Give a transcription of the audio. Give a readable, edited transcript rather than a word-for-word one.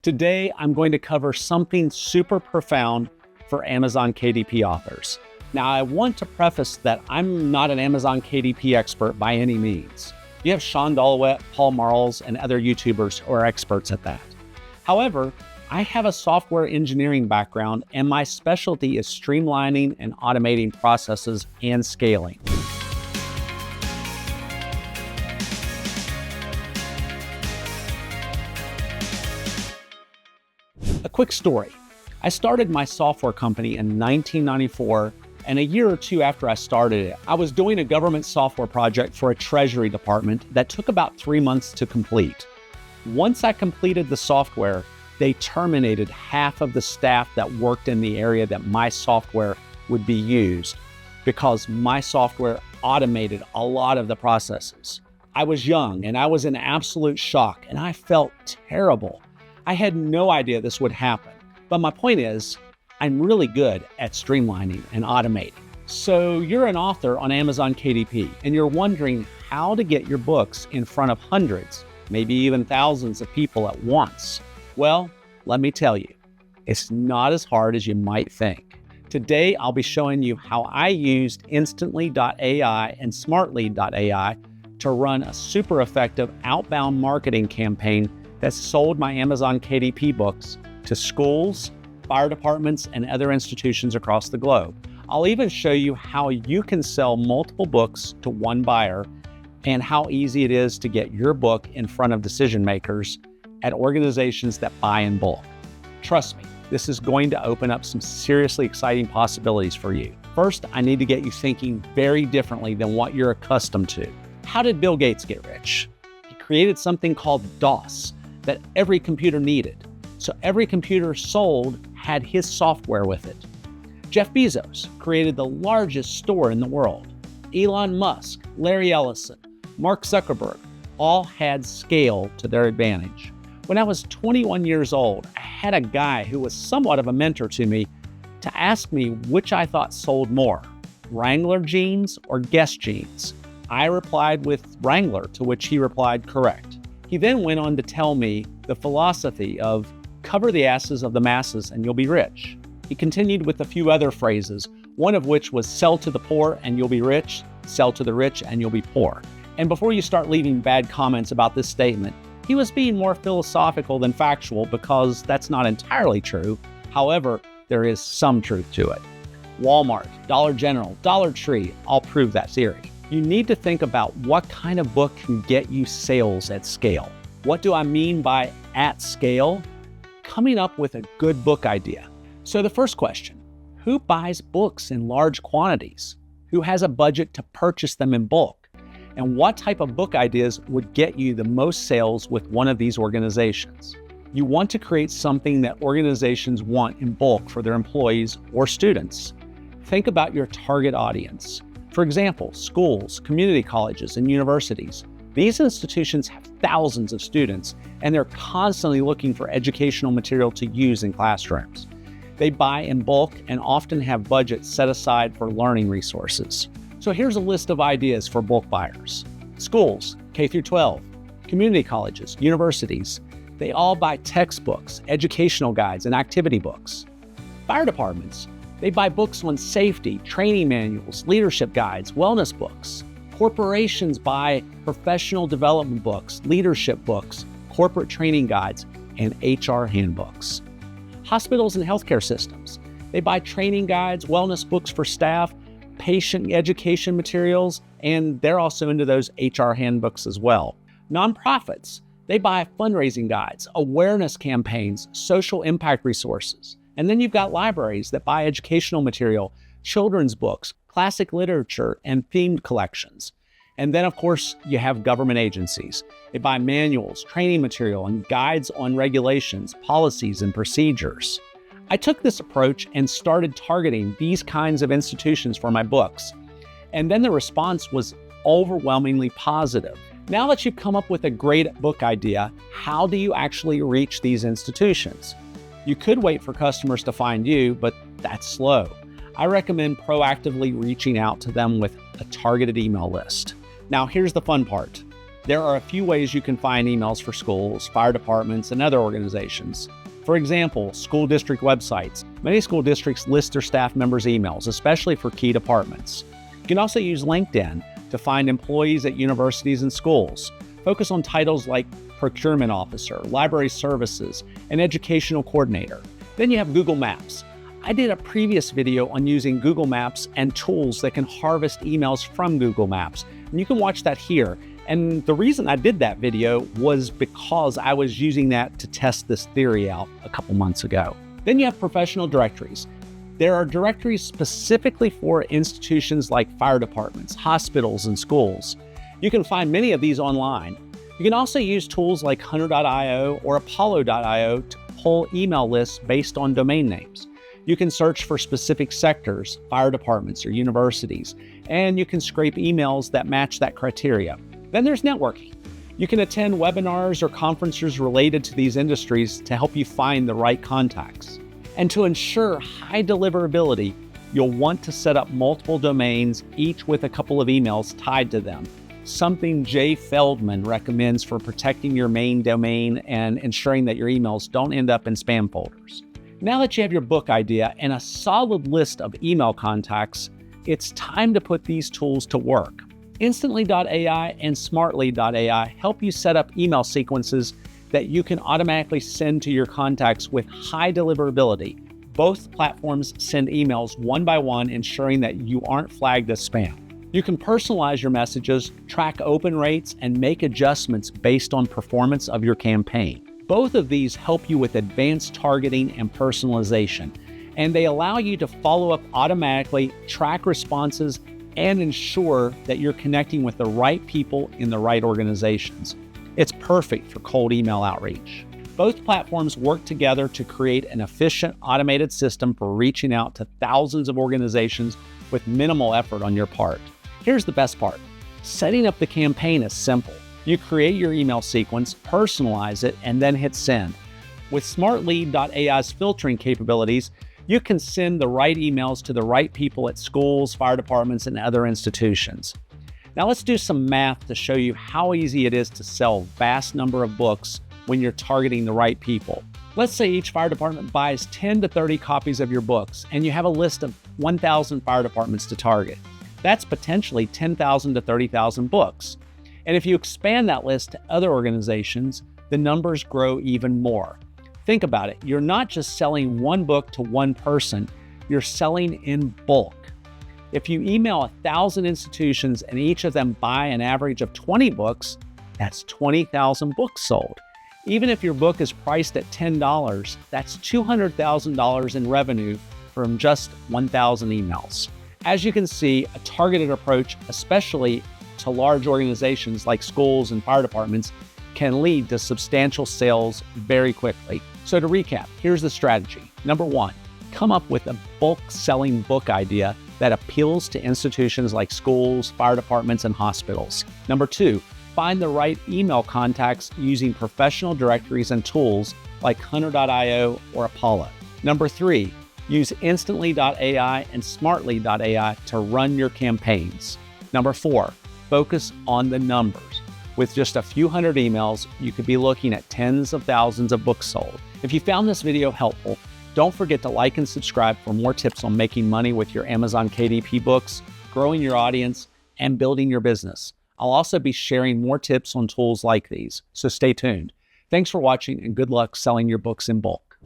Today, I'm going to cover something super profound for Amazon KDP authors. Now, I want to preface that I'm not an Amazon KDP expert by any means. You have Sean Dolowet, Paul Marles, and other YouTubers who are experts at that. However, I have a software engineering background, and my specialty is streamlining and automating processes and scaling. A quick story. I started my software company in 1994, and a year or two after I started it, I was doing a government software project for a Treasury department that took about 3 months to complete. Once I completed the software, they terminated half of the staff that worked in the area that my software would be used because my software automated a lot of the processes. I was young and I was in absolute shock and I felt terrible. I had no idea this would happen, but my point is, I'm really good at streamlining and automating. So you're an author on Amazon KDP and you're wondering how to get your books in front of hundreds, maybe even thousands of people at once. Well, let me tell you, it's not as hard as you might think. Today, I'll be showing you how I used Instantly.ai and Smartly.ai to run a super effective outbound marketing campaign that sold my Amazon KDP books to schools, fire departments, and other institutions across the globe. I'll even show you how you can sell multiple books to one buyer and how easy it is to get your book in front of decision makers at organizations that buy in bulk. Trust me, this is going to open up some seriously exciting possibilities for you. First, I need to get you thinking very differently than what you're accustomed to. How did Bill Gates get rich? He created something called DOS that every computer needed. So every computer sold had his software with it. Jeff Bezos created the largest store in the world. Elon Musk, Larry Ellison, Mark Zuckerberg all had scale to their advantage. When I was 21 years old, I had a guy who was somewhat of a mentor to me to ask me which I thought sold more, Wrangler jeans or Guess jeans. I replied with Wrangler, to which he replied correct. He then went on to tell me the philosophy of cover the asses of the masses and you'll be rich. He continued with a few other phrases, one of which was sell to the poor and you'll be rich, sell to the rich and you'll be poor. And before you start leaving bad comments about this statement, he was being more philosophical than factual because that's not entirely true. However, there is some truth to it. Walmart, Dollar General, Dollar Tree all prove that theory. You need to think about what kind of book can get you sales at scale. What do I mean by at scale? Coming up with a good book idea. So the first question, who buys books in large quantities? Who has a budget to purchase them in bulk? And what type of book ideas would get you the most sales with one of these organizations? You want to create something that organizations want in bulk for their employees or students. Think about your target audience. For example, schools, community colleges, and universities. These institutions have thousands of students, and they're constantly looking for educational material to use in classrooms. They buy in bulk and often have budgets set aside for learning resources. So here's a list of ideas for bulk buyers. Schools, K through 12, community colleges, universities, they all buy textbooks, educational guides, and activity books. Fire departments, they buy books on safety, training manuals, leadership guides, wellness books. Corporations buy professional development books, leadership books, corporate training guides, and HR handbooks. Hospitals and healthcare systems, they buy training guides, wellness books for staff, patient education materials, and they're also into those HR handbooks as well. Nonprofits, they buy fundraising guides, awareness campaigns, social impact resources. And then you've got libraries that buy educational material, children's books, classic literature, and themed collections. And then, of course, you have government agencies. They buy manuals, training material, and guides on regulations, policies, and procedures. I took this approach and started targeting these kinds of institutions for my books. And then the response was overwhelmingly positive. Now that you've come up with a great book idea, how do you actually reach these institutions? You could wait for customers to find you, but that's slow. I recommend proactively reaching out to them with a targeted email list. Now, here's the fun part. There are a few ways you can find emails for schools, fire departments, and other organizations. For example, school district websites. Many school districts list their staff members' emails, especially for key departments. You can also use LinkedIn to find employees at universities and schools. Focus on titles like procurement officer, library services, and educational coordinator. Then you have Google Maps. I did a previous video on using Google Maps and tools that can harvest emails from Google Maps, and you can watch that here. And the reason I did that video was because I was using that to test this theory out a couple months ago. Then you have professional directories. There are directories specifically for institutions like fire departments, hospitals, and schools. You can find many of these online. You can also use tools like Hunter.io or Apollo.io to pull email lists based on domain names. You can search for specific sectors, fire departments, or universities, and you can scrape emails that match that criteria. Then there's networking. You can attend webinars or conferences related to these industries to help you find the right contacts. And to ensure high deliverability, you'll want to set up multiple domains, each with a couple of emails tied to them. Something Jay Feldman recommends for protecting your main domain and ensuring that your emails don't end up in spam folders. Now that you have your book idea and a solid list of email contacts, it's time to put these tools to work. Instantly.ai and Smartly.ai help you set up email sequences that you can automatically send to your contacts with high deliverability. Both platforms send emails one by one, ensuring that you aren't flagged as spam. You can personalize your messages, track open rates, and make adjustments based on performance of your campaign. Both of these help you with advanced targeting and personalization, and they allow you to follow up automatically, track responses, and ensure that you're connecting with the right people in the right organizations. It's perfect for cold email outreach. Both platforms work together to create an efficient, automated system for reaching out to thousands of organizations with minimal effort on your part. Here's the best part. Setting up the campaign is simple. You create your email sequence, personalize it, and then hit send. With Smartly.ai's filtering capabilities, you can send the right emails to the right people at schools, fire departments, and other institutions. Now let's do some math to show you how easy it is to sell a vast number of books when you're targeting the right people. Let's say each fire department buys 10 to 30 copies of your books, and you have a list of 1,000 fire departments to target. That's potentially 10,000 to 30,000 books. And if you expand that list to other organizations, the numbers grow even more. Think about it. You're not just selling one book to one person, you're selling in bulk. If you email 1,000 institutions and each of them buy an average of 20 books, that's 20,000 books sold. Even if your book is priced at $10, that's $200,000 in revenue from just 1,000 emails. As you can see, a targeted approach, especially to large organizations like schools and fire departments, can lead to substantial sales very quickly. So to recap, here's the strategy. Number one, come up with a bulk selling book idea that appeals to institutions like schools, fire departments, and hospitals. Number two, find the right email contacts using professional directories and tools like Hunter.io or Apollo. Number three, use Instantly.ai and Smartly.ai to run your campaigns. Number four, focus on the numbers. With just a few hundred emails, you could be looking at tens of thousands of books sold. If you found this video helpful, don't forget to like and subscribe for more tips on making money with your Amazon KDP books, growing your audience, and building your business. I'll also be sharing more tips on tools like these, so stay tuned. Thanks for watching and good luck selling your books in bulk.